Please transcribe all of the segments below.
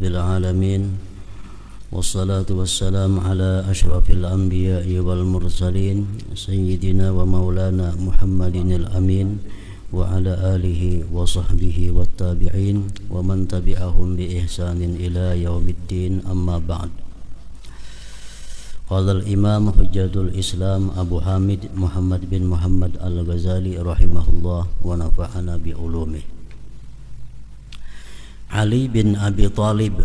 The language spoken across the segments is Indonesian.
rabbil alamin. Wassalatu wassalamu ala ashrafil anbiya'i wal mursalin sayyidina wa maulana Muhammadinil amin wa ala alihi wa sahbihi wat tabi'in wa man tabi'ahum bi ihsanin ila yaumiddin, amma ba'd. Qala al-imam hujjatul islam Abu Hamid Muhammad bin Muhammad al-Ghazali rahimahullah wa nafa'ana bi ulumih. Ali bin Abi Thalib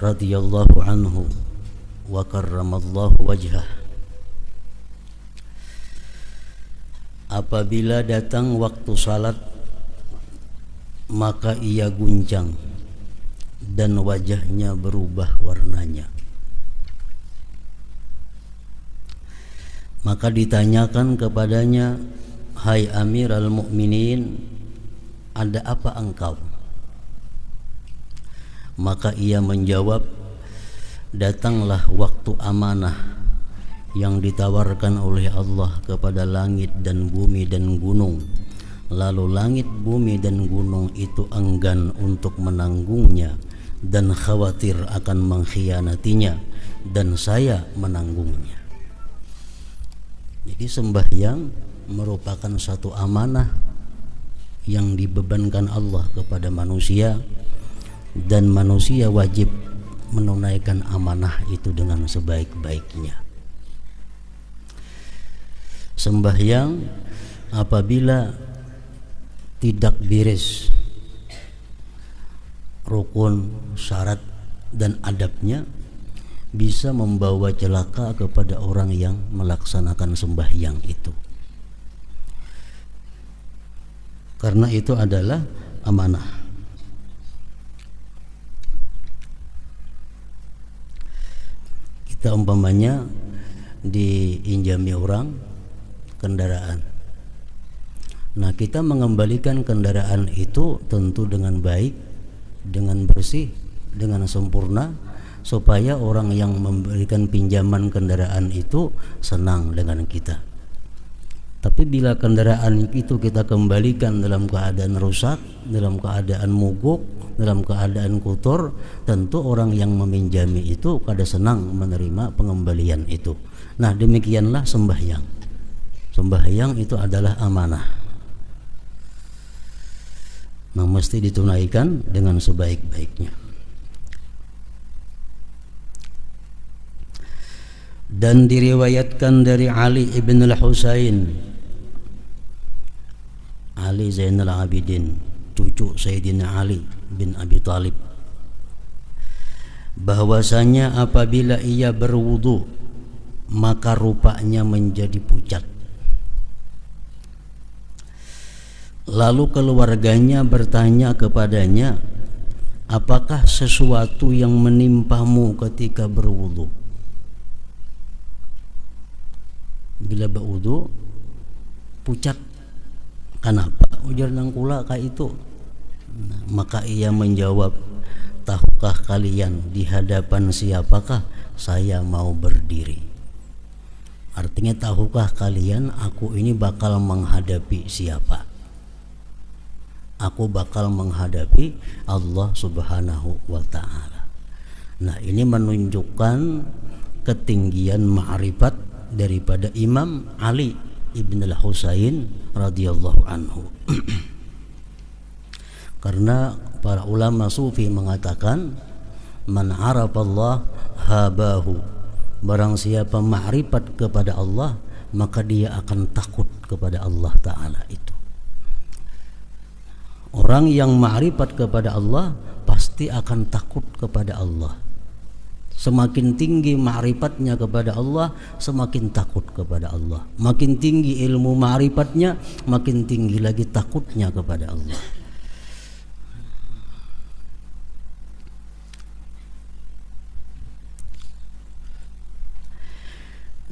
radhiyallahu anhu wa karramallahu wajhah, apabila datang waktu salat maka ia guncang dan wajahnya berubah warnanya. Maka ditanyakan kepadanya, "Hai Amirul Mukminin, ada apa engkau?" Maka ia menjawab, "Datanglah waktu amanah yang ditawarkan oleh Allah kepada langit dan bumi dan gunung. Lalu langit, bumi dan gunung itu enggan untuk menanggungnya dan khawatir akan mengkhianatinya, dan saya menanggungnya." Jadi sembahyang merupakan satu amanah yang dibebankan Allah kepada manusia, dan manusia wajib menunaikan amanah itu dengan sebaik-baiknya. Sembahyang apabila tidak beres rukun, syarat dan adabnya, bisa membawa celaka kepada orang yang melaksanakan sembahyang itu. Karena itu adalah amanah. Kita umpamanya diinjami orang kendaraan. Nah, kita mengembalikan kendaraan itu tentu dengan baik, dengan bersih, dengan sempurna, supaya orang yang memberikan pinjaman kendaraan itu senang dengan kita. Tapi bila kendaraan itu kita kembalikan dalam keadaan rusak, dalam keadaan mogok, dalam keadaan kotor, tentu orang yang meminjami itu kada senang menerima pengembalian itu. Nah, demikianlah sembahyang. Sembahyang itu adalah amanah, yang mesti ditunaikan dengan sebaik-baiknya. Dan diriwayatkan dari Ali ibn al-Husain, Ali Zainal Abidin, cucu Sayyidina Ali bin Abi Thalib, bahwasanya apabila ia berwudu maka rupanya menjadi pucat. Lalu keluarganya bertanya kepadanya, "Apakah sesuatu yang menimpamu ketika berwudu?" Bila berwudu pucat, kenapa? Ujar nangkula ka itu. Nah, maka ia menjawab, "Tahukah kalian di hadapan siapakah saya mau berdiri?" Artinya, tahukah kalian aku ini bakal menghadapi siapa? Aku bakal menghadapi Allah Subhanahu wa ta'ala. Nah, ini menunjukkan ketinggian ma'rifat daripada Imam Ali ibn al-Husain radhiyallahu anhu. Karena para ulama sufi mengatakan, "Man arafallah habahu." Barang siapa ma'rifat kepada Allah, maka dia akan takut kepada Allah Ta'ala itu. Orang yang ma'rifat kepada Allah pasti akan takut kepada Allah. Semakin tinggi ma'rifatnya kepada Allah, semakin takut kepada Allah. Makin tinggi ilmu ma'rifatnya, makin tinggi lagi takutnya kepada Allah.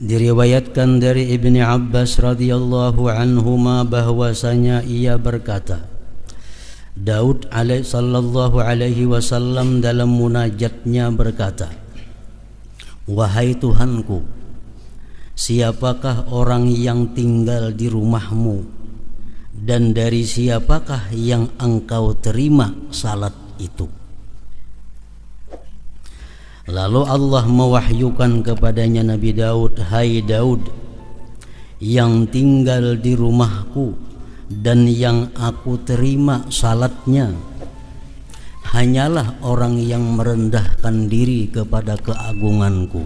Diriwayatkan dari Ibni Abbas radhiyallahu anhuma bahwasanya ia berkata, Daud sallallahu alaihi wasallam dalam munajatnya berkata, "Wahai Tuhanku, siapakah orang yang tinggal di rumahmu, dan dari siapakah yang engkau terima salat itu?" Lalu Allah mewahyukan kepadanya Nabi Daud, "Hai Daud, yang tinggal di rumahku dan yang aku terima salatnya hanyalah orang yang merendahkan diri kepada keagunganku.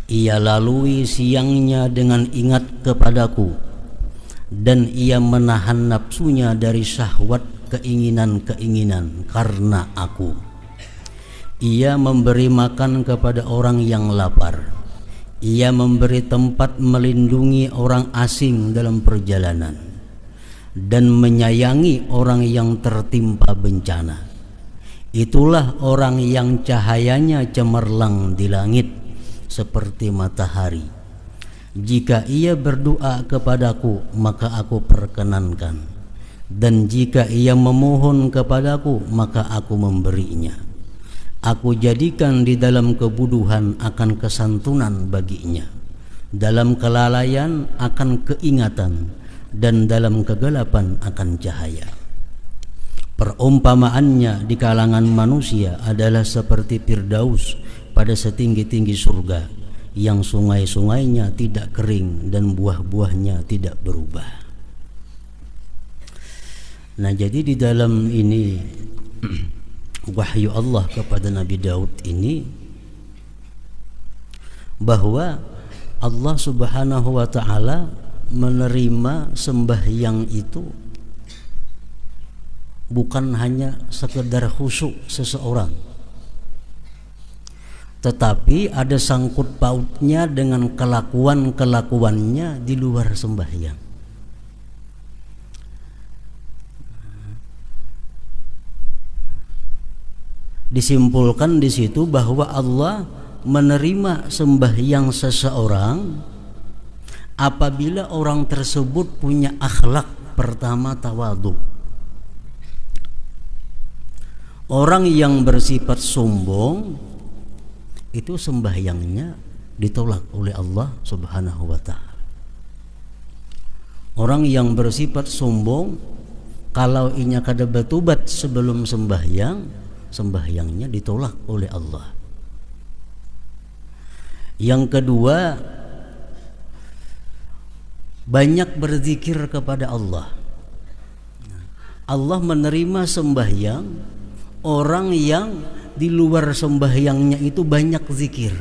Ia lalui siangnya dengan ingat kepadaku, dan ia menahan nafsunya dari syahwat keinginan-keinginan karena aku. Ia memberi makan kepada orang yang lapar. Ia memberi tempat melindungi orang asing dalam perjalanan, dan menyayangi orang yang tertimpa bencana. Itulah orang yang cahayanya cemerlang di langit seperti matahari. Jika ia berdoa kepadaku, maka aku perkenankan, dan jika ia memohon kepadaku, maka aku memberinya. Aku jadikan di dalam kebodohan akan kesantunan baginya, dalam kelalaian akan keingatan, dan dalam kegelapan akan cahaya. Perumpamaannya di kalangan manusia adalah seperti Firdaus pada setinggi-tinggi surga, yang sungai-sungainya tidak kering dan buah-buahnya tidak berubah." Nah, jadi di dalam ini wahyu Allah kepada Nabi Daud ini, bahwa Allah Subhanahu wa ta'ala menerima sembahyang itu bukan hanya sekedar khusyuk seseorang, tetapi ada sangkut pautnya dengan kelakuan-kelakuannya di luar sembahyang. Disimpulkan di situ bahwa Allah menerima sembahyang seseorang apabila orang tersebut punya akhlak. Pertama, tawadhu. Orang yang bersifat sombong itu sembahyangnya ditolak oleh Allah Subhanahu wa ta'ala. Orang yang bersifat sombong, kalau inya kada bertobat sebelum sembahyang, sembahyangnya ditolak oleh Allah. Yang kedua, banyak berzikir kepada Allah. Allah menerima sembahyang orang yang di luar sembahyangnya itu banyak zikir.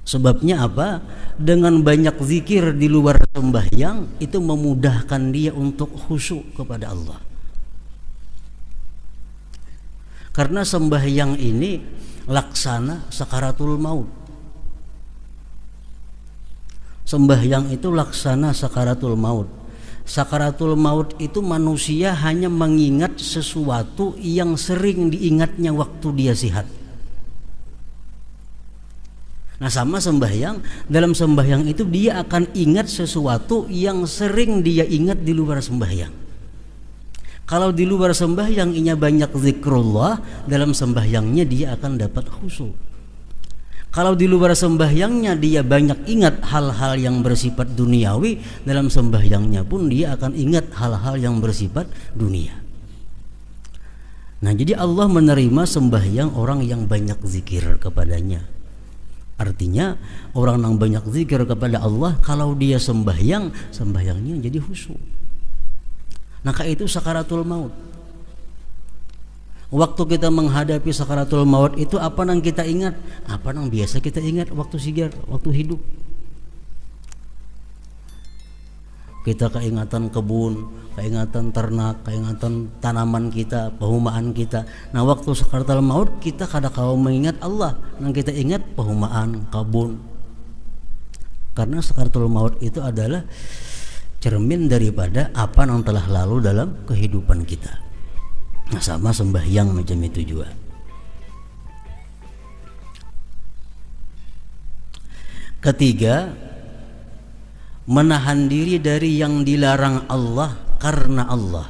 Sebabnya apa? Dengan banyak zikir di luar sembahyang itu memudahkan dia untuk khusyuk kepada Allah. Karena sembahyang ini laksana sakaratul maut. Sembahyang itu laksana sakaratul maut. Sakaratul maut itu manusia hanya mengingat sesuatu yang sering diingatnya waktu dia sehat. Nah, sama sembahyang, dalam sembahyang itu dia akan ingat sesuatu yang sering dia ingat di luar sembahyang. Kalau di luar sembahyang inya banyak zikrullah, dalam sembahyangnya dia akan dapat khusyuk. Kalau di luar sembahyangnya dia banyak ingat hal-hal yang bersifat duniawi, dalam sembahyangnya pun dia akan ingat hal-hal yang bersifat dunia. Nah, jadi Allah menerima sembahyang orang yang banyak zikir kepadanya. Artinya orang yang banyak zikir kepada Allah, kalau dia sembahyang, sembahyangnya jadi khusyuk. Maka itu sakaratul maut. Waktu kita menghadapi sakaratul maut itu apa yang kita ingat? Apa yang biasa kita ingat waktu sigar, waktu hidup? Kita keingatan kebun, keingatan ternak, keingatan tanaman kita, perumahan kita. Nah, waktu sakaratul maut kita kada kau mengingat Allah, yang kita ingat perumahan, kebun. Karena sakaratul maut itu adalah cermin daripada apa yang telah lalu dalam kehidupan kita. Nah, sama sembahyang macam itu juga. Ketiga, menahan diri dari yang dilarang Allah karena Allah.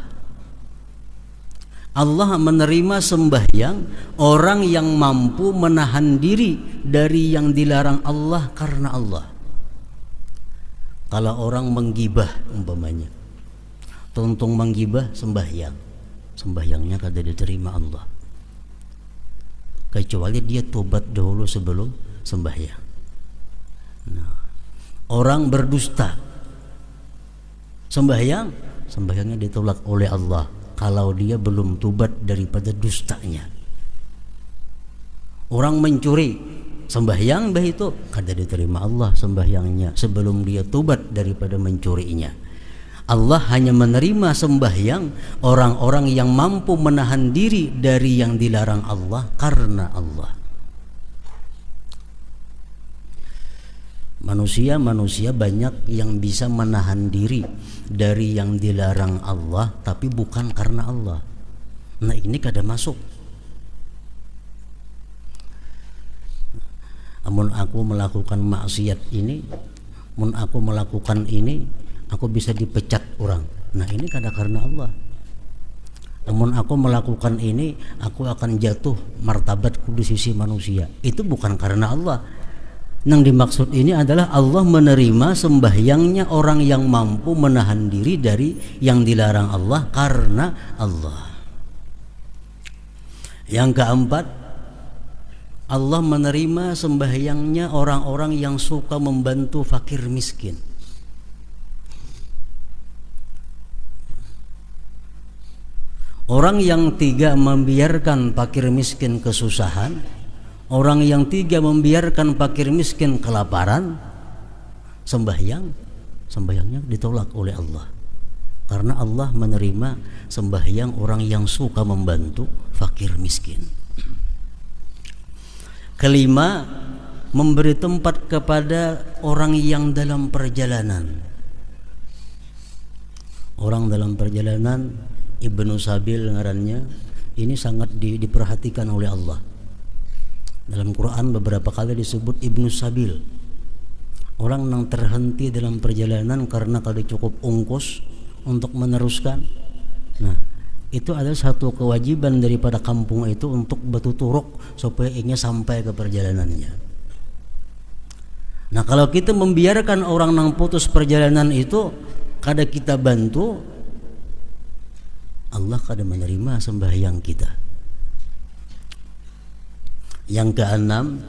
Allah menerima sembahyang orang yang mampu menahan diri dari yang dilarang Allah karena Allah. Kalau orang menggibah umpamanya, tuntung menggibah sembahyang, sembahyangnya kada diterima Allah. kecuali dia tobat dahulu sebelum sembahyang. Nah, orang berdusta sembahyangnya ditolak oleh Allah kalau dia belum tobat daripada dustanya. Orang mencuri sembahyang itu kada diterima Allah sembahyangnya sebelum dia tobat daripada mencurinya. Allah hanya menerima sembahyang orang-orang yang mampu menahan diri dari yang dilarang Allah karena Allah. Manusia banyak yang bisa menahan diri dari yang dilarang Allah tapi bukan karena Allah. Nah, ini kada masuk. Amun aku melakukan maksiat ini, mun aku melakukan ini, aku bisa dipecat orang. Nah, ini kada karena Allah. Namun aku melakukan ini, aku akan jatuh martabatku di sisi manusia. Itu bukan karena Allah. Yang dimaksud ini adalah Allah menerima sembahyangnya orang yang mampu menahan diri dari yang dilarang Allah karena Allah. Yang keempat, Allah menerima sembahyangnya orang-orang yang suka membantu fakir miskin. Orang yang tiga membiarkan fakir miskin kesusahan, orang yang tiga membiarkan fakir miskin kelaparan, sembahyangnya ditolak oleh Allah. Karena Allah menerima sembahyang orang yang suka membantu fakir miskin. Kelima, memberi tempat kepada orang yang dalam perjalanan. Orang dalam perjalanan, Ibnu Sabil ngarannya, ini sangat diperhatikan oleh Allah. Dalam Quran beberapa kali disebut Ibnu Sabil. Orang yang terhenti dalam perjalanan karena kada cukup ongkos untuk meneruskan. Nah, itu adalah satu kewajiban daripada kampung itu untuk bertuturuk supaya ingin sampai ke perjalanannya. Nah, kalau kita membiarkan orang yang putus perjalanan itu kada kita bantu, Allah kada menerima sembahyang kita. Yang keenam,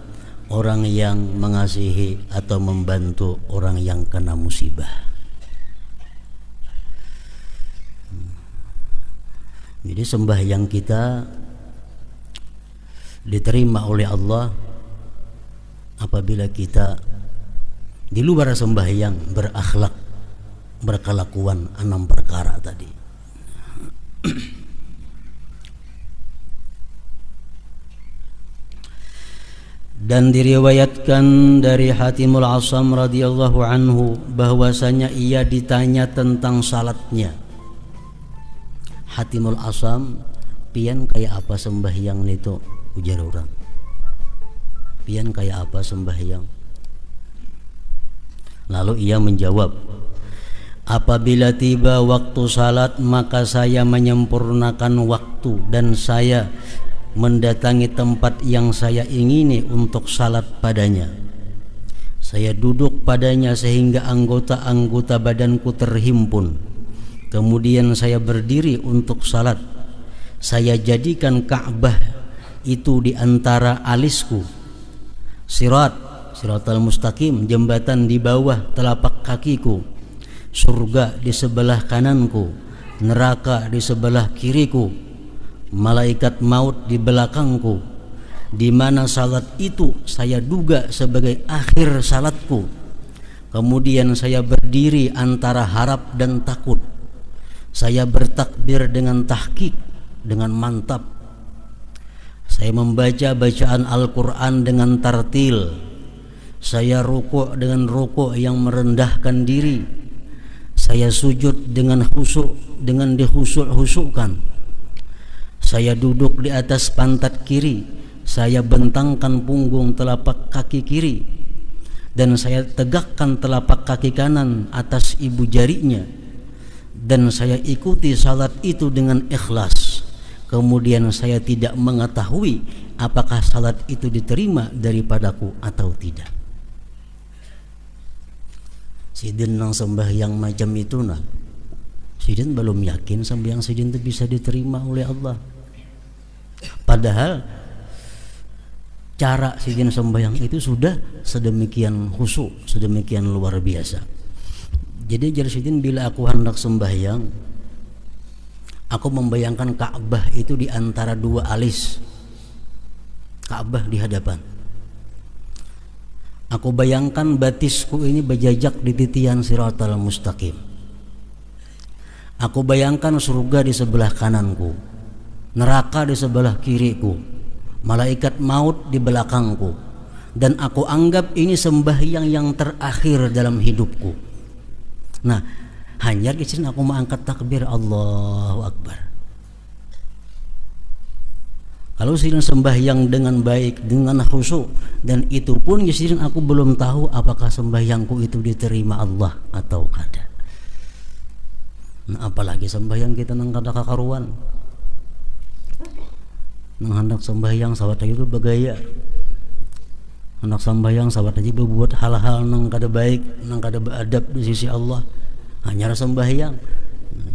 orang yang mengasihi atau membantu orang yang kena musibah. Jadi sembahyang kita diterima oleh Allah apabila kita di luar sembahyang berakhlak, berkelakuan 6 perkara tadi. Dan diriwayatkan dari Hatimul Asam radhiyallahu anhu bahwasanya ia ditanya tentang salatnya. Hatimul Asam, pian kayak apa sembahyang itu? Ujar orang. Pian kayak apa sembahyang? Lalu ia menjawab, apabila tiba waktu salat maka saya menyempurnakan waktu dan saya mendatangi tempat yang saya ingini untuk salat padanya. Saya duduk padanya sehingga anggota-anggota badanku terhimpun. Kemudian saya berdiri untuk salat. Saya jadikan Ka'bah itu di antara alisku. Siratal mustaqim, jembatan di bawah telapak kakiku. Surga di sebelah kananku, neraka di sebelah kiriku, malaikat maut di belakangku. Di mana salat itu saya duga sebagai akhir salatku. Kemudian saya berdiri antara harap dan takut. Saya bertakbir dengan tahqiq, dengan mantap. Saya membaca bacaan Al-Quran dengan tartil. Saya rukuk dengan rukuk yang merendahkan diri. Saya sujud dengan khusyuk, dengan dikhusyuk-khusyukkan. Saya duduk di atas pantat kiri. Saya bentangkan punggung telapak kaki kiri. Dan saya tegakkan telapak kaki kanan atas ibu jarinya. Dan saya ikuti salat itu dengan ikhlas. Kemudian saya tidak mengetahui apakah salat itu diterima daripadaku atau tidak. Sidin nang sembahyang macam itu nah, sidin belum yakin sembahyang sidin itu bisa diterima oleh Allah. Padahal cara sidin sembahyang itu sudah sedemikian khusyuk, sedemikian luar biasa. Jadi jar sidin, bila aku hendak sembahyang, aku membayangkan Ka'bah itu di antara dua alis. Ka'bah di hadapan. Aku bayangkan batisku ini berjajak di titian Siratal Mustaqim. Aku bayangkan surga di sebelah kananku, neraka di sebelah kiriku, malaikat maut di belakangku, dan aku anggap ini sembahyang yang terakhir dalam hidupku. Nah, hanya di sini aku mengangkat takbir Allahu Akbar. Kalau sidin sembahyang dengan baik, dengan khusyuk, dan itu pun sidin aku belum tahu apakah sembahyangku itu diterima Allah atau kada. Nah, apalagi sembahyang kita nang kada kakaruan, nang hendak sembahyang sawat itu begaya, hendak sembahyang sawat aja berbuat hal-hal nang kada baik, nang kada beradab di sisi Allah. Hanya sembahyang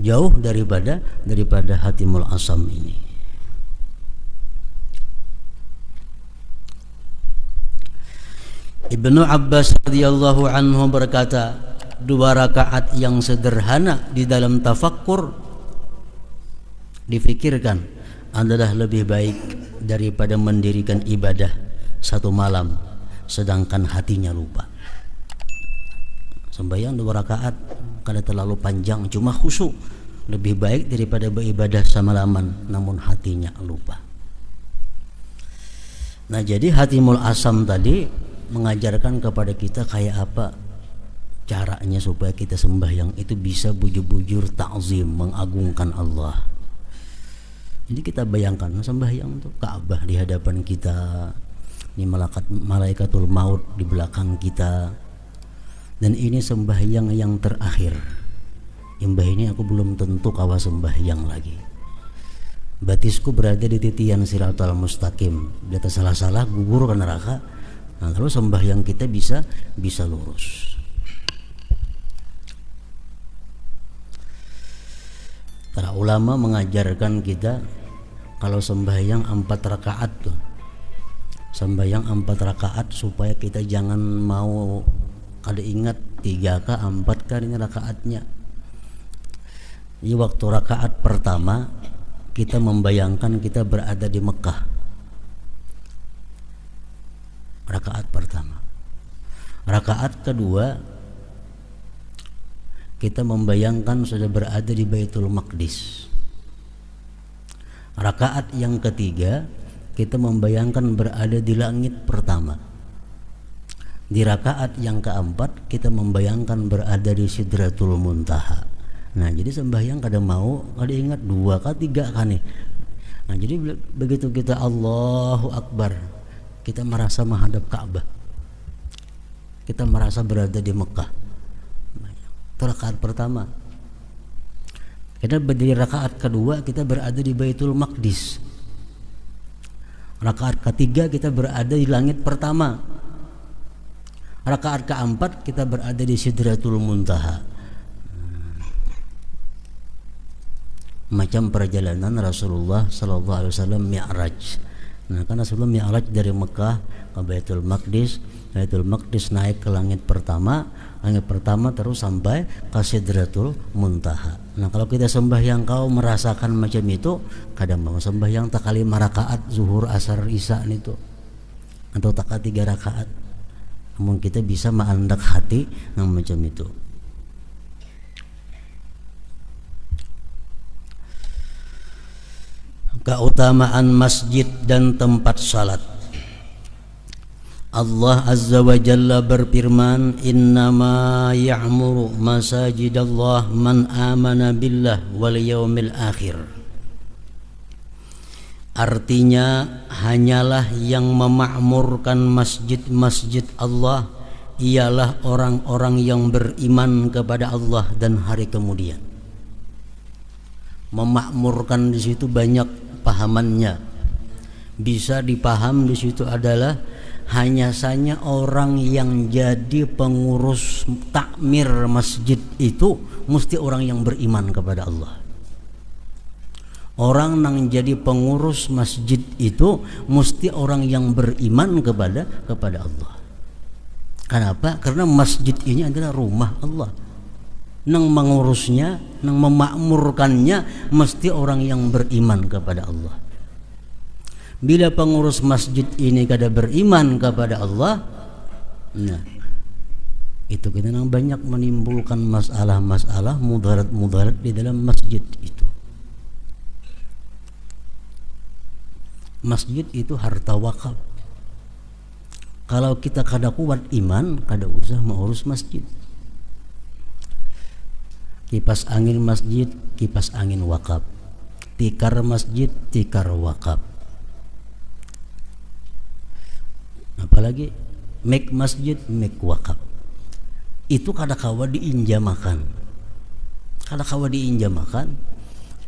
jauh daripada hatimul asam ini. Ibnu Abbas radhiyallahu anhu berkata, 2 rakaat yang sederhana di dalam tafakkur difikirkan adalah lebih baik daripada mendirikan ibadah 1 malam sedangkan hatinya lupa. Sembahyang 2 rakaat kada terlalu panjang, cuma khusyuk, lebih baik daripada beribadah semalaman namun hatinya lupa. Nah, jadi hatimul asam tadi mengajarkan kepada kita kayak apa caranya supaya kita sembahyang itu bisa bujur-bujur ta'zim, mengagungkan Allah. Jadi kita bayangkan sembahyang itu Ka'bah di hadapan kita, ini malaikatul maut di belakang kita, dan ini sembahyang yang terakhir. Imbah ini aku belum tentu kawa sembahyang lagi. Batisku berada di titian Siratal Mustaqim, di atas salah-salah gugur ke neraka. Nah, kalau sembahyang kita bisa lurus. Para ulama mengajarkan kita kalau sembahyang 4 rakaat tuh. Sembahyang 4 rakaat supaya kita jangan mau kada ingat 3 kah 4 kah ini rakaatnya. Di waktu rakaat pertama kita membayangkan kita berada di Mekah. Rakaat pertama. Rakaat kedua kita membayangkan sudah berada di Baitul Maqdis. Rakaat yang ketiga kita membayangkan berada di langit pertama. Di rakaat yang keempat kita membayangkan berada di Sidratul Muntaha. Nah, jadi sembahyang kada mau kada ingat 2 kah 3 kah nih. Nah, jadi begitu kita Allahu Akbar, kita merasa menghadap Ka'bah, kita merasa berada di Mekah. Itu rakaat pertama. Kita berdiri rakaat kedua kita berada di Baitul Maqdis. Rakaat ketiga kita berada di langit pertama. Rakaat keempat kita berada di Sidratul Muntaha. Macam perjalanan Rasulullah sallallahu alaihi wasallam Mi'raj. Nah, kan Rasulullah Mi'raj dari Mekah ke Baitul Maqdis, Baitul Maqdis naik ke langit pertama terus sampai ke Sidratul Muntaha. Nah, kalau kita sembahyang kau merasakan macam itu, kadang mau sembahyang tak kali 5 rakaat zuhur, asar, isya itu, atau tak 3 rakaat. Namun kita bisa mengandak hati yang macam itu. Keutamaan masjid dan tempat salat. Allah Azza wa Jalla berfirman, innama ya'muru masajidallah man amana billah wal yaumil akhir. Artinya, hanyalah yang memakmurkan masjid-masjid Allah ialah orang-orang yang beriman kepada Allah dan hari kemudian. Memakmurkan di situ banyak pahamannya. Bisa dipaham di situ adalah hanya saja orang yang jadi pengurus takmir masjid itu mesti orang yang beriman kepada Allah. Orang yang jadi pengurus masjid itu mesti orang yang beriman kepada Allah. Kenapa? Karena masjid ini adalah rumah Allah. Nang mengurusnya, nang memakmurkannya mesti orang yang beriman kepada Allah. Bila pengurus masjid ini kada beriman kepada Allah, nah itu kita banyak menimbulkan masalah-masalah mudarat-mudarat di dalam masjid itu. Masjid itu harta wakaf. Kalau kita kada kuat iman, kada usah mengurus masjid. Kipas angin masjid, kipas angin wakaf. Tikar masjid, tikar wakaf. Apalagi make masjid, make wakaf. Itu kada kawa diinjamakan. Kada kawa diinjamakan.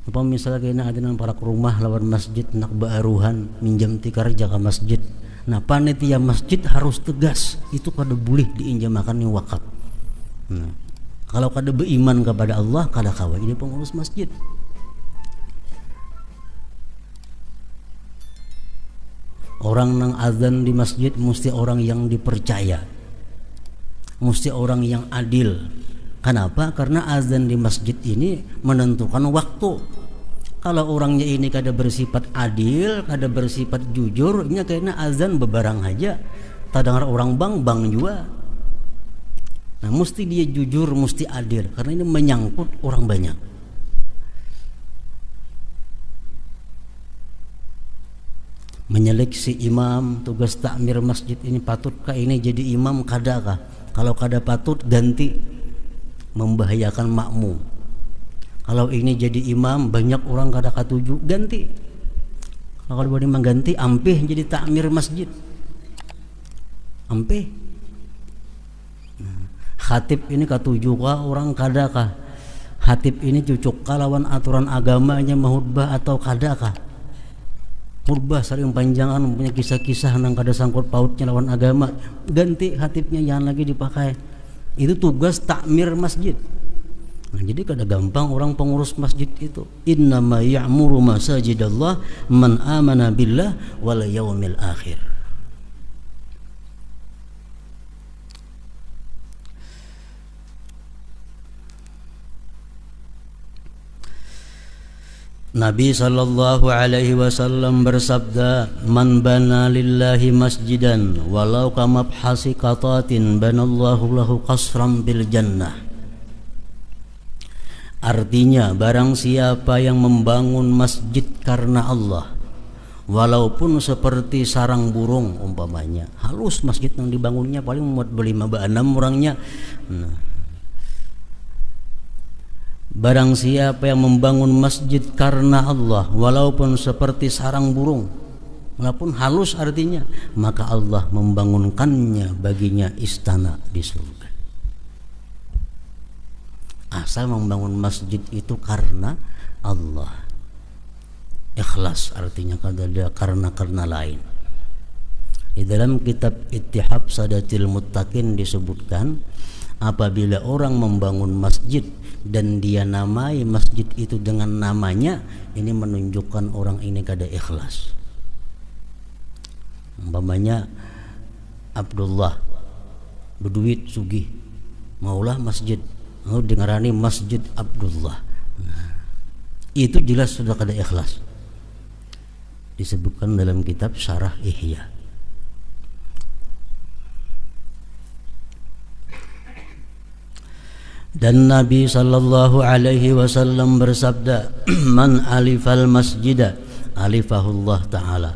Apa misalnya kena ada para rumah lawan masjid nak baaruhan minjam tikar jaga masjid. Nah panitia masjid harus tegas, itu kada boleh diinjamakan yang wakaf. Nah, kalau kada beriman kepada Allah, kada kawa ini pengurus masjid. Orang nang azan di masjid mesti orang yang dipercaya, mesti orang yang adil. Kenapa? Karena azan di masjid ini menentukan waktu. Kalau orangnya ini kada bersifat adil, kada bersifat jujur, ini kayaknya azan bebarang aja. Tak dengar orang bang juga. Nah, mesti dia jujur, mesti adil, karena ini menyangkut orang banyak. Menyeleksi imam, tugas takmir masjid ini patutkah ini jadi imam, kadakah? Kalau kada patut ganti, membahayakan makmum. Kalau ini jadi imam banyak orang kada katuju, ganti. Kalau boleh mengganti, ampih jadi takmir masjid, ampih. Khatib ini katuju kah orang kada kah? Khatib ini cucuk kah lawan aturan agamanya mahutbah atau kada kah? Khutbah sering panjangan, punya kisah-kisah nang kada sangkut pautnya lawan agama, ganti khatibnya, jangan lagi dipakai. Itu tugas takmir masjid. Nah, jadi kada gampang orang pengurus masjid itu. Innama ya'muru masajidallah man amana billah wal yaumil akhir. Nabi sallallahu alaihi wasallam bersabda, "Man bana lillahi masjidan walau kamabhasi qatatin banallahu lahu qasran bil jannah." Artinya, barang siapa yang membangun masjid karena Allah, walaupun seperti sarang burung umpamanya, halus masjid yang dibangunnya paling muat 5-6 orangnya. Nah, barang siapa yang membangun masjid karena Allah, walaupun seperti sarang burung, walaupun halus artinya, maka Allah membangunkannya baginya istana di surga. Asal membangun masjid itu karena Allah, ikhlas artinya, kada ada karena lain. Di dalam kitab Ittihab Sadatil Muttaqin disebutkan, apabila orang membangun masjid dan dia namai masjid itu dengan namanya, ini menunjukkan orang ini kada ikhlas. Umpamanya Abdullah berduit sugih, maulah masjid, mau dengarani Masjid Abdullah. Nah, itu jelas sudah kada ikhlas. Disebutkan dalam kitab Syarah Ihya. Dan Nabi sallallahu alaihi wasallam bersabda, "Man alifal masjida alifahullah ta'ala."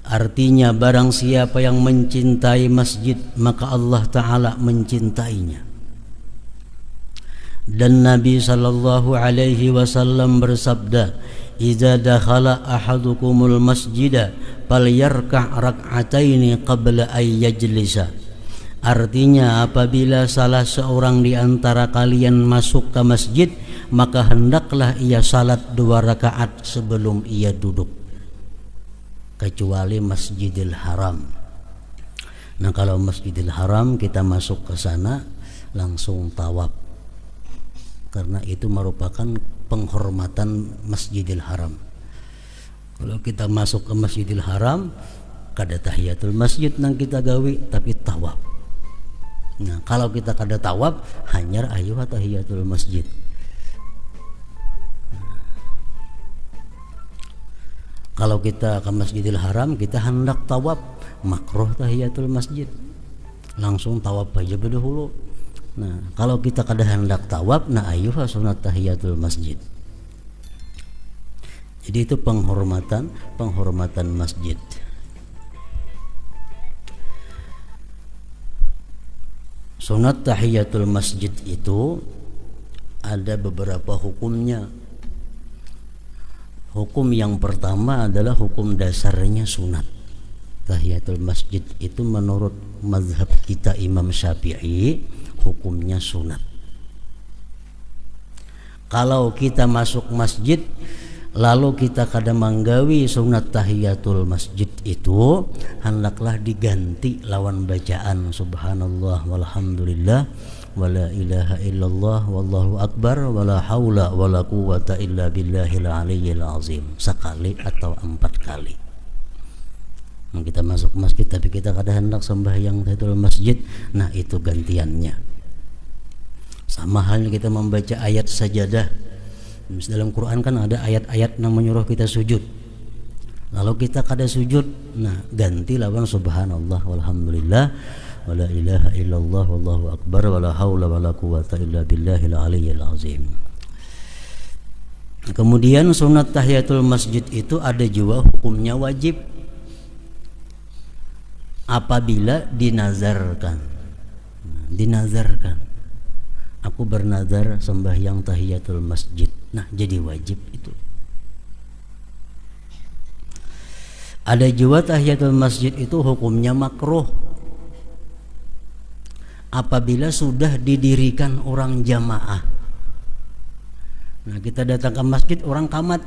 Artinya, barang siapa yang mencintai masjid, maka Allah Ta'ala mencintainya. Dan Nabi sallallahu alaihi wasallam bersabda, "Idza dakhala ahadukumul masjida falyarka' rak'ataini qabla ay yajlisa." Artinya, apabila salah seorang di antara kalian masuk ke masjid, maka hendaklah ia salat 2 rakaat sebelum ia duduk, kecuali Masjidil Haram. Nah, kalau Masjidil Haram kita masuk ke sana langsung tawaf karena itu merupakan penghormatan Masjidil Haram. Kalau kita masuk ke Masjidil Haram, kada tahiyatul masjid nang kita gawi, tapi tawaf. Nah, kalau kita kada tawaf, hanyar ayuh tahiyatul masjid. Kalau kita ke Masjidil Haram, kita hendak tawaf, makruh tahiyatul masjid. Langsung tawaf aja dahulu. Nah, kalau kita kada hendak tawaf, nah ayuh sunat tahiyatul masjid. Jadi itu penghormatan masjid. Sunat tahiyatul masjid itu ada beberapa hukumnya. Hukum yang pertama adalah hukum dasarnya sunat. Tahiyatul masjid itu menurut mazhab kita Imam Syafi'i hukumnya sunat. Kalau kita masuk masjid lalu kita kada manggawi sunat tahiyatul masjid itu, hendaklah diganti lawan bacaan subhanallah walhamdulillah wala ilaha illallah wallahu akbar wala haula wala quwata illa billahil aliyyil azim, sekali atau 4 kali. Kita masuk masjid tapi kita kada hendak sembahyang tahiyatul masjid, nah itu gantiannya. Sama halnya kita membaca ayat sajadah. Dalam Quran kan ada ayat-ayat yang menyuruh kita sujud. Lalu kita kada sujud, nah ganti lawan subhanallah walhamdulillah wala ilaha illallah wallahu akbar wala haula wala quwata illa billahil aliyyil azim. Kemudian sunat tahiyatul masjid itu ada juga hukumnya wajib apabila dinazarkan. Dinazarkan, aku bernazar sembahyang tahiyatul masjid, nah jadi wajib itu. Ada juga tahiyatul masjid itu hukumnya makruh apabila sudah didirikan orang jamaah. Nah kita datang ke masjid orang kamat,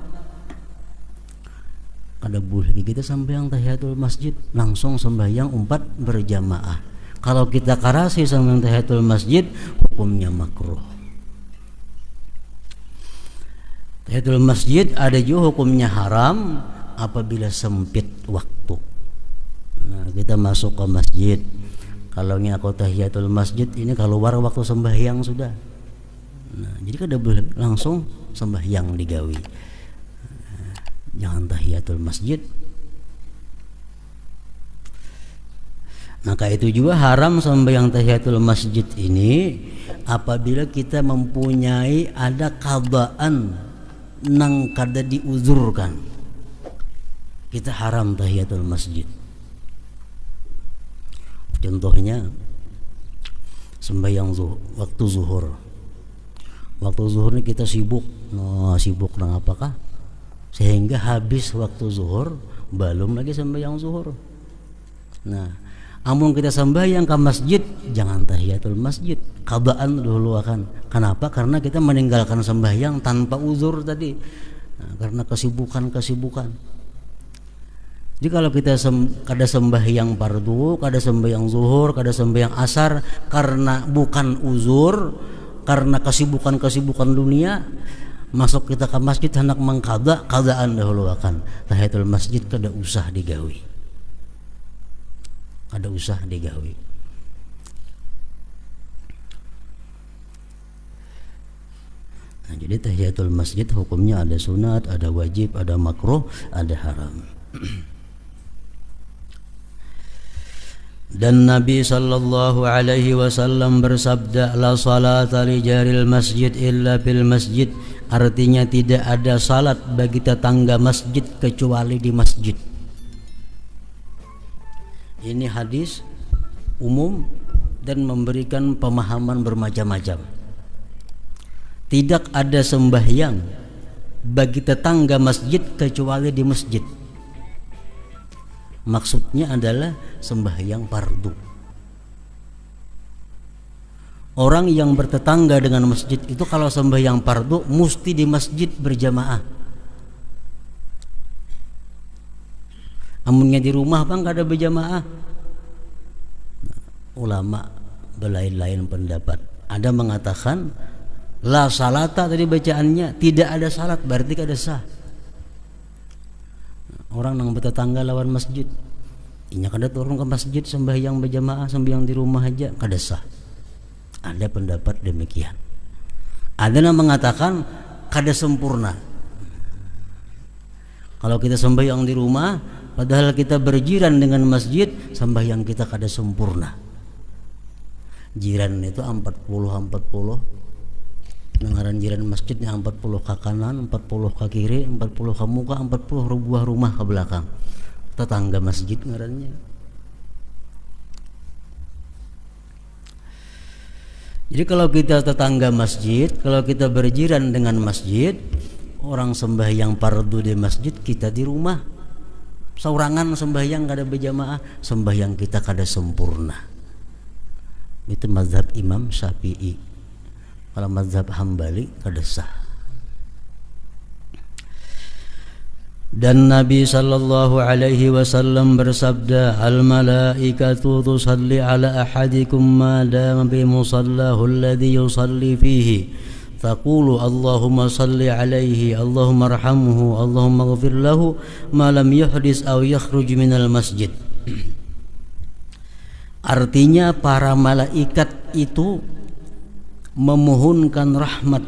kada boleh kita sembahyang tahiyatul masjid, langsung sembahyang 4 berjamaah. Kalau kita karasi sembahyang tahiyatul masjid, hukumnya makruh. Tahiyatul masjid ada juga hukumnya haram apabila sempit waktu. Nah, kita masuk ke masjid, kalau aku tahiyatul masjid ini keluar waktu sembahyang sudah. Nah, jadi kada boleh langsung sembahyang digawi. Jangan tahiyatul masjid. Maka itu juga haram sembahyang tahiyatul masjid ini apabila kita mempunyai ada qadaan nang kada diuzurkan. Kita haram tahiyatul masjid. Contohnya sembahyang waktu zuhur. Waktu zuhur ini kita sibuk. Sibuk nang apakah? Sehingga habis waktu zuhur belum lagi sembahyang zuhur. Nah, amun kita sembahyang ke masjid, jangan tahiyatul masjid, qadaan dulu akan. Kenapa? Karena kita meninggalkan sembahyang tanpa uzur tadi. Nah, karena kesibukan. Jadi kalau kita kada sembahyang fardu, kada sembahyang zuhur, kada sembahyang asar karena bukan uzur, karena kesibukan dunia, masuk kita ke masjid hendak mengqada, qadaan dahulu akan. Tahiyatul masjid kada usah digawi. Kada usah digawi. Nah, jadi tahiyatul masjid hukumnya ada sunat, ada wajib, ada makruh, ada haram. Dan Nabi sallallahu alaihi wasallam bersabda, la salata li jaril masjid illa bil masjid. Artinya tidak ada salat bagi tetangga masjid kecuali di masjid. Ini hadis umum dan memberikan pemahaman bermacam-macam. Tidak ada sembahyang bagi tetangga masjid kecuali di masjid. Maksudnya adalah sembahyang fardu. Orang yang bertetangga dengan masjid itu kalau sembahyang fardu mesti di masjid berjamaah. Amunnya di rumah bang kada berjamaah. Ulama berlain-lain pendapat. Ada mengatakan La salata tadi bacaannya, tidak ada salat berarti kada sah. Orang nang bertetangga lawan masjid, inya kada turun ke masjid sembahyang berjamaah, sembahyang di rumah aja kada sah. Ada pendapat demikian. Ada yang mengatakan kada sempurna. Kalau kita sembahyang di rumah padahal kita berjiran dengan masjid, sembahyang kita kada sempurna. Jiran itu 40 Nengaran jiran masjidnya 40 ke kanan, 40 ke kiri, 40 ke muka, 40 buah rumah ke belakang. Tetangga masjid ngarannya. Jadi kalau kita tetangga masjid, kalau kita berjiran dengan masjid, orang sembahyang fardu di masjid, kita di rumah saurangan sembahyang kada berjamaah, sembahyang kita kada sempurna. Itu mazhab Imam Syafi'i. Kalau mazhab Hambali kada sah. Dan Nabi sallallahu alaihi wasallam bersabda, al malaikatu tusalli ala ahadikum ma dama bi musallahu alladhi yusalli fihi, taqulu Allahumma salli alaihi, Allahumma arhamhu, Allahumma ighfir lahu ma lam yuhdis aw yakhruj minal masjid. Artinya para malaikat itu memohonkan rahmat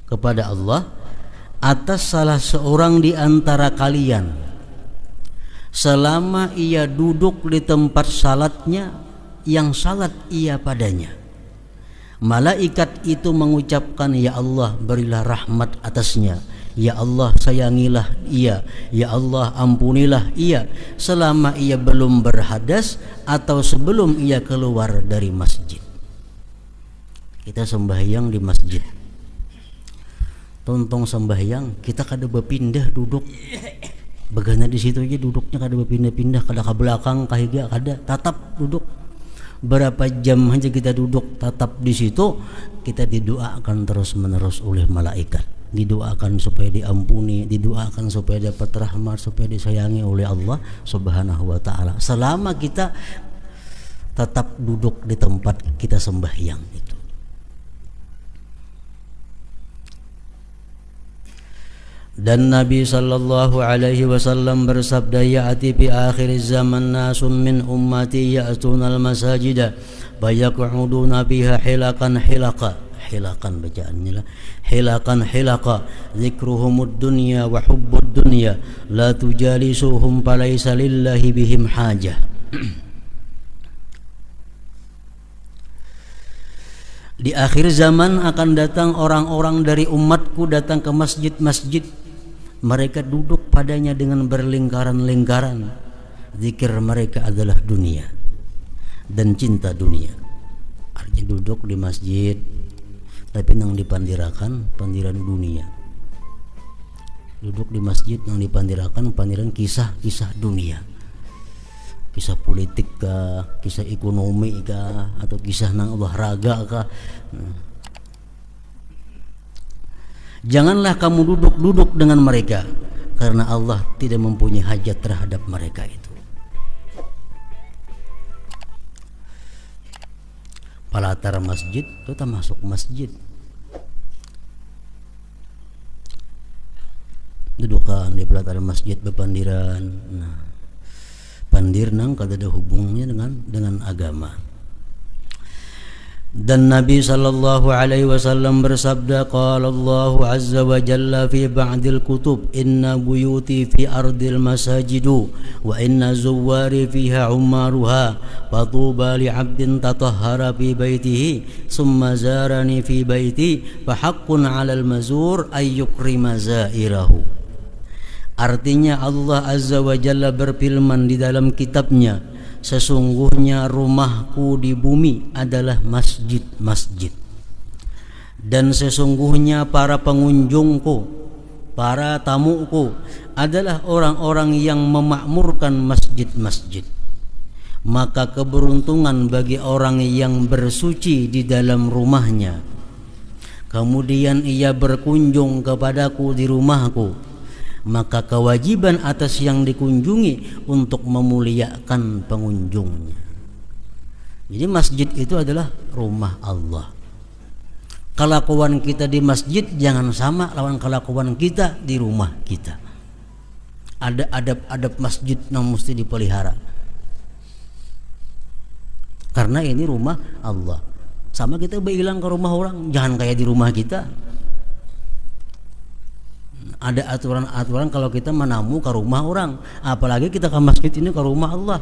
kepada Allah atas salah seorang di antara kalian selama ia duduk di tempat salatnya yang salat ia padanya. Malaikat itu mengucapkan, ya Allah berilah rahmat atasnya, ya Allah sayangilah ia, ya Allah ampunilah ia selama ia belum berhadas atau sebelum ia keluar dari masjid. Kita sembahyang di masjid, tontong sembahyang kita kada berpindah duduk, begana di situ aja duduknya kada berpindah-pindah, kada ke belakang kahiga kada, tatap duduk. Berapa jam aja kita duduk tatap di situ, kita didoakan terus menerus oleh malaikat, didoakan supaya diampuni, didoakan supaya dapat rahmat, supaya disayangi oleh Allah Subhanahu wa taala selama kita tetap duduk di tempat kita sembahyang itu. Dan Nabi sallallahu alaihi wasallam bersabda, ya'ti fi akhir zaman nasun min ummati ya'tuna al-masajida bayaq'uduna fiha hilakan bacaannya lah, hilaqa zikruhumud dunya wa hubbud dunya la tujalisuhum falaysa lillahi bihim hajah. Di akhir zaman akan datang orang-orang dari umatku datang ke masjid-masjid. Mereka duduk padanya dengan berlingkaran-lingkaran. Zikir mereka adalah dunia dan cinta dunia. Artinya duduk di masjid tapi nang dipandirakan pandiran dunia. Duduk di masjid nang dipandirakan pandiran kisah-kisah dunia. Kisah politik kah, kisah ekonomi kah, atau kisah nang olahraga kah. Janganlah kamu duduk dengan mereka, karena Allah tidak mempunyai hajat terhadap mereka itu. Palatar masjid kita masuk masjid, dudukan di palatar masjid bepandiran. Nah, pandir nang kada ada hubungnya dengan agama. Dan Nabi sallallahu alaihi wasallam bersabda, qala Allah azza wa jalla fi ba'dil kutub, inna buyuti fi ardil masajidu wa inna zuwari fiha ummaruha fatuba li 'abdin tatahhara fi baitihi summa zarani fi baiti fa haqqun 'alal mazur ay yukrima zairahu. Artinya Allah azza wa jalla berfirman di dalam kitabnya, sesungguhnya rumahku di bumi adalah masjid-masjid, dan sesungguhnya para pengunjungku, para tamuku adalah orang-orang yang memakmurkan masjid-masjid. Maka keberuntungan bagi orang yang bersuci di dalam rumahnya, kemudian ia berkunjung kepadaku di rumahku, maka kewajiban atas yang dikunjungi untuk memuliakan pengunjungnya. Jadi masjid itu adalah rumah Allah. Kelakuan kita di masjid jangan sama lawan kelakuan kita di rumah kita. Ada adab-adab masjid yang mesti dipelihara. Karena ini rumah Allah. Sama kita bilang ke rumah orang, jangan kayak di rumah kita. Ada aturan-aturan kalau kita menamu ke rumah orang, apalagi kita ke masjid ini ke rumah Allah.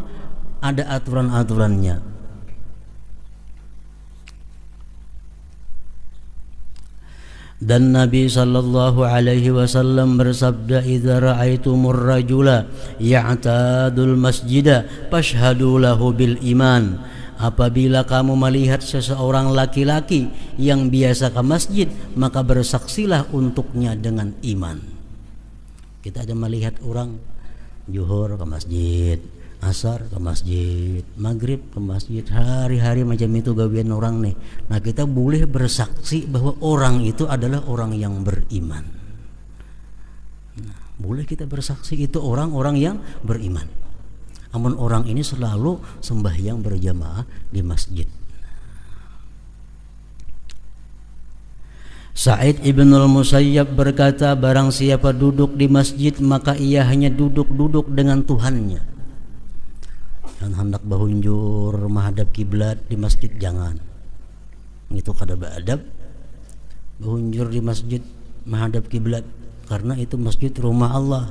Ada aturan-aturannya. Dan Nabi sallallahu alaihi wasallam bersabda, "Idza ra'aitumur rajula ya'tadul masjida fashhadu lahu bil iman." Apabila kamu melihat seseorang laki-laki yang biasa ke masjid, maka bersaksilah untuknya dengan iman. Kita ada melihat orang zuhur ke masjid, asar ke masjid, maghrib ke masjid, hari-hari macam itu gawian orang nih. Nah, kita boleh bersaksi bahwa orang itu adalah orang yang beriman. Nah, boleh kita bersaksi itu orang-orang yang beriman. Namun orang ini selalu sembahyang berjamaah di masjid. Sa'id ibn al-Musayyab berkata, barang siapa duduk di masjid maka ia hanya duduk-duduk dengan Tuhannya. Dan hendak bahunjur menghadap kiblat di masjid jangan. Itu kada beadab. Bahunjur di masjid menghadap kiblat karena itu masjid rumah Allah.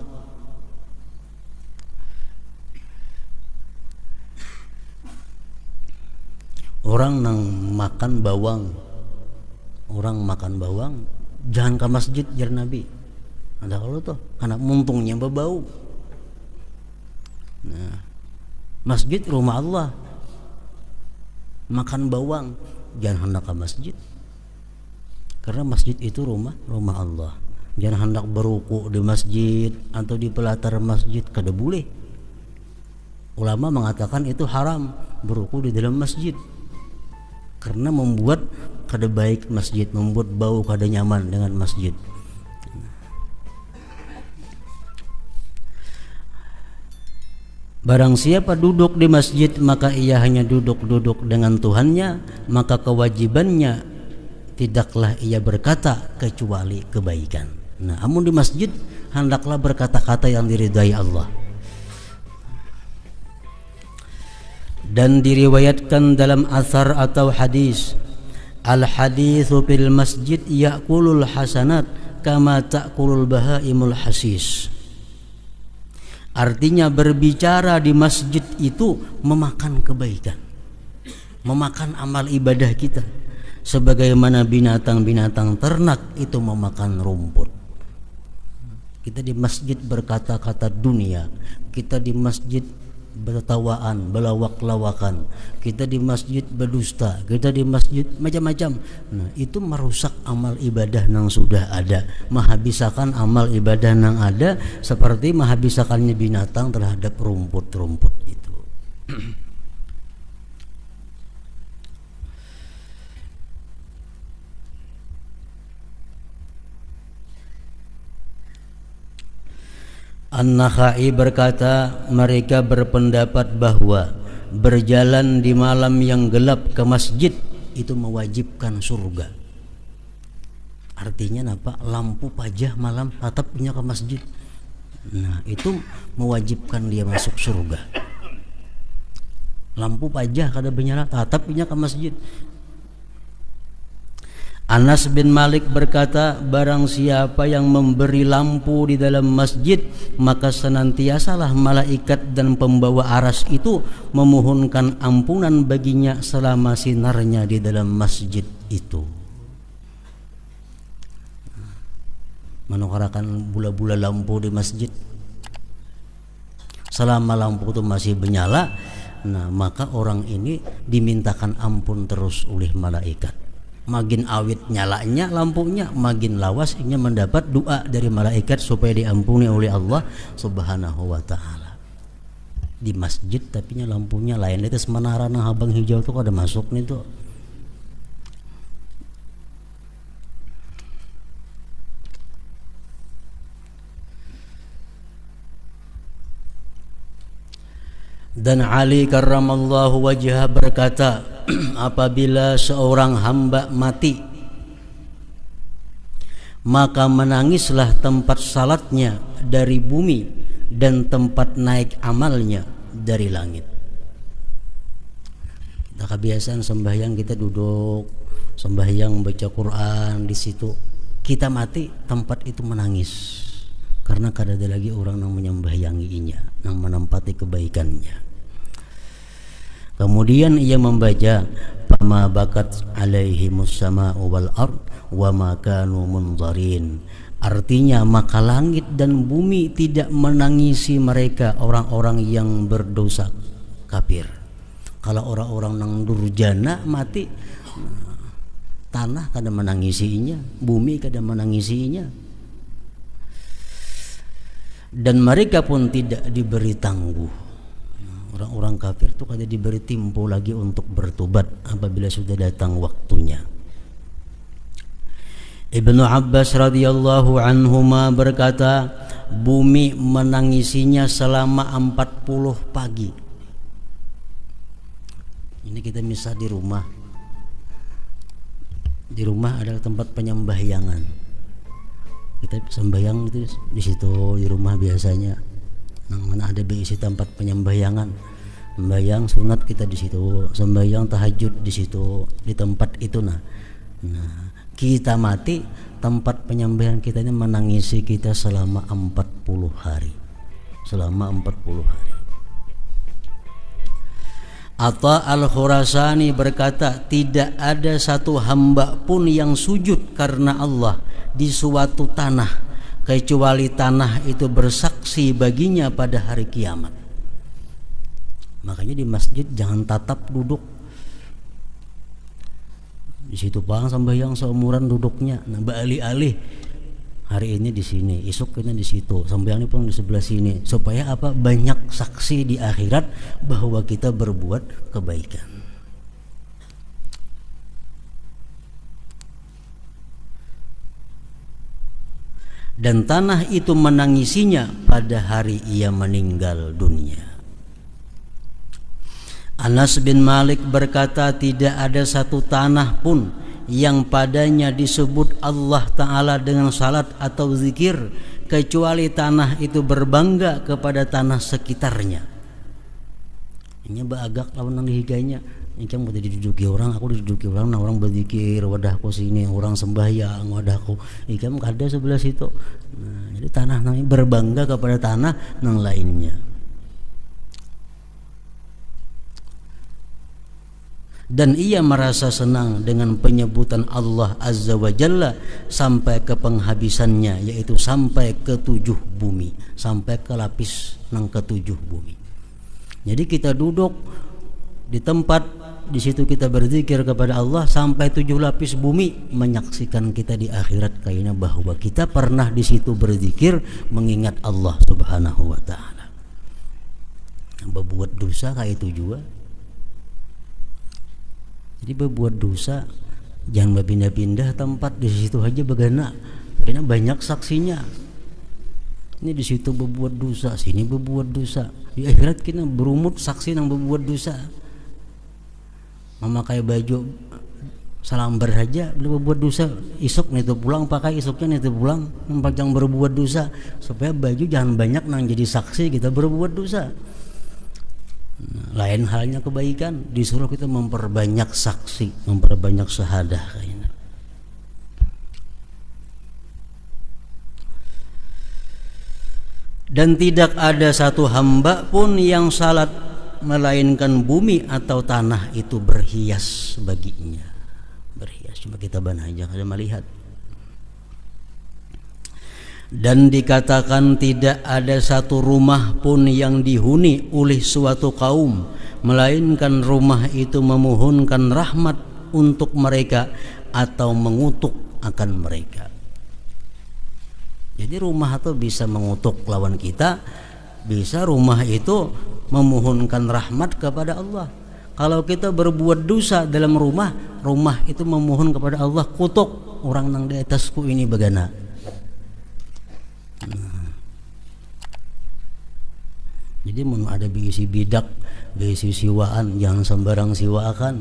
Orang nang makan bawang, orang makan bawang jangan ke masjid jar Nabi. Ada kalau tuh anak muntungnya berbau. Nah, masjid rumah Allah. Makan bawang jangan hendak ke masjid. Karena masjid itu rumah Allah. Jangan hendak beruku di masjid atau di pelatar masjid, kada boleh. Ulama mengatakan itu haram beruku di dalam masjid. Karena membuat kada baik masjid, membuat bau kada nyaman dengan masjid. Barang siapa duduk di masjid maka ia hanya duduk-duduk dengan Tuhannya, maka kewajibannya tidaklah ia berkata kecuali kebaikan. Nah, amun di masjid hendaklah berkata-kata yang diridai Allah. Dan diriwayatkan dalam athar atau hadis, al-haditsu fil masjid ya'kulul hasanat kama ta'kulul bahaimul hasis. Artinya berbicara di masjid itu memakan kebaikan, memakan amal ibadah kita, sebagaimana binatang-binatang ternak itu memakan rumput. Kita di masjid berkata-kata dunia, kita di masjid bertawaan, belawak-lawakan, kita di masjid berdusta, kita di masjid macam-macam. Nah, itu merusak amal ibadah yang sudah ada, menghabiskan amal ibadah yang ada, seperti menghabiskannya binatang terhadap rumput-rumput itu. An-Nakhai berkata, mereka berpendapat bahwa berjalan di malam yang gelap ke masjid itu mewajibkan surga. Artinya apa? Lampu pajah malam tetap punya ke masjid. Nah, itu mewajibkan dia masuk surga. Lampu pajah kada menyala tetap punya ke masjid. Anas bin Malik berkata, barang siapa yang memberi lampu di dalam masjid, maka senantiasalah malaikat dan pembawa aras itu memohonkan ampunan baginya selama sinarnya di dalam masjid itu. Menukarakan bula-bula lampu di masjid, selama lampu itu masih menyala, nah maka orang ini dimintakan ampun terus oleh malaikat. Makin awit nyalanya lampunya, makin lawas ia mendapat doa dari malaikat supaya diampuni oleh Allah Subhanahu wa taala. Di masjid tapi lampunya lain, itu menara nang habang hijau tuh ada masuk nih tuh. Dan Ali karramallahu wajhah berkata, apabila seorang hamba mati maka menangislah tempat salatnya dari bumi dan tempat naik amalnya dari langit. Kita kebiasaan sembahyang, kita duduk sembahyang baca Quran di situ, kita mati tempat itu menangis karena kada ada lagi orang yang menyembahyanginya, yang menempati kebaikannya. Kemudian ia membaca fama bakat alaihimus sama'u wal ard wa ma kanu munzarin. Artinya maka langit dan bumi tidak menangisi mereka, orang-orang yang berdosa kafir. Kalau orang-orang yang durjana mati, tanah kada menangisinya, bumi kada menangisinya. Dan mereka pun tidak diberi tangguh. Orang-orang kafir itu kada diberi tempo lagi untuk bertobat apabila sudah datang waktunya. Ibnu Abbas radhiyallahu anhuma berkata, bumi menangisinya selama 40 pagi. Ini kita misal di rumah. Di rumah adalah tempat penyembahyangan. Kita sembahyang itu di situ di rumah biasanya. Nang mana ada berisi tempat penyembahyangan. Sembahyang sunat kita di situ, sembahyang tahajud di situ, di tempat itu nah. Nah, kita mati, tempat penyembelihan kita ini menangisi kita selama 40 hari. Selama 40 hari. Atta al-Khurasani berkata, tidak ada satu hamba pun yang sujud karena Allah di suatu tanah kecuali tanah itu bersaksi baginya pada hari kiamat. Makanya di masjid jangan tatap duduk. Di situ bang sembahyang seumuran duduknya. Nah, beralih-alih. Hari ini di sini, esok ini di situ, sembahyang ini pun di sebelah sini. Supaya apa? Banyak saksi di akhirat bahwa kita berbuat kebaikan. Dan tanah itu menangisinya pada hari ia meninggal dunia. Anas bin Malik berkata, tidak ada satu tanah pun yang padanya disebut Allah Ta'ala dengan salat atau zikir kecuali tanah itu berbangga kepada tanah sekitarnya. Ini agak lawan nang dihigainya. Ini kan mau diduduki orang, aku diduduki orang, nah orang berzikir, wadahku sini, orang sembahyang, wadahku. Ini kan ada sebelah situ. Nah, jadi tanah nang berbangga kepada tanah nang lainnya. Dan ia merasa senang dengan penyebutan Allah Azza wa Jalla sampai ke penghabisannya, yaitu sampai ke 7 bumi, sampai ke lapis yang ke-7 bumi. Jadi kita duduk di tempat, di situ kita berzikir kepada Allah sampai 7 lapis bumi menyaksikan kita di akhirat kayaknya bahwa kita pernah di situ berzikir mengingat Allah Subhanahu wa taala. Berbuat dosa kayak itu juga. Jadi berbuat dosa jangan berpindah-pindah tempat, di situ aja begana. Karena banyak saksinya. Ini di situ berbuat dosa, sini berbuat dosa. Di akhirat kita berumut saksi yang berbuat dosa. Memakai baju salambar saja belum berbuat dosa. Isuk nih tuh pulang pakai, isuknya nih tuh pulang yang berbuat dosa. Supaya baju jangan banyak nang jadi saksi kita berbuat dosa. Nah, lain halnya kebaikan, disuruh kita memperbanyak saksi, memperbanyak syahadah kayaknya. Dan tidak ada satu hamba pun yang salat melainkan bumi atau tanah itu berhias baginya. Berhias, cuma kita ban aja kada melihat. Dan dikatakan tidak ada satu rumah pun yang dihuni oleh suatu kaum melainkan rumah itu memohonkan rahmat untuk mereka atau mengutuk akan mereka. Jadi rumah itu bisa mengutuk lawan kita, bisa rumah itu memohonkan rahmat kepada Allah. Kalau kita berbuat dosa dalam rumah, rumah itu memohon kepada Allah, kutuk orang nang di atasku ini bagana. Jadi mau ada bisi bidak, bisi siwaan, jangan sembarang siwaakan.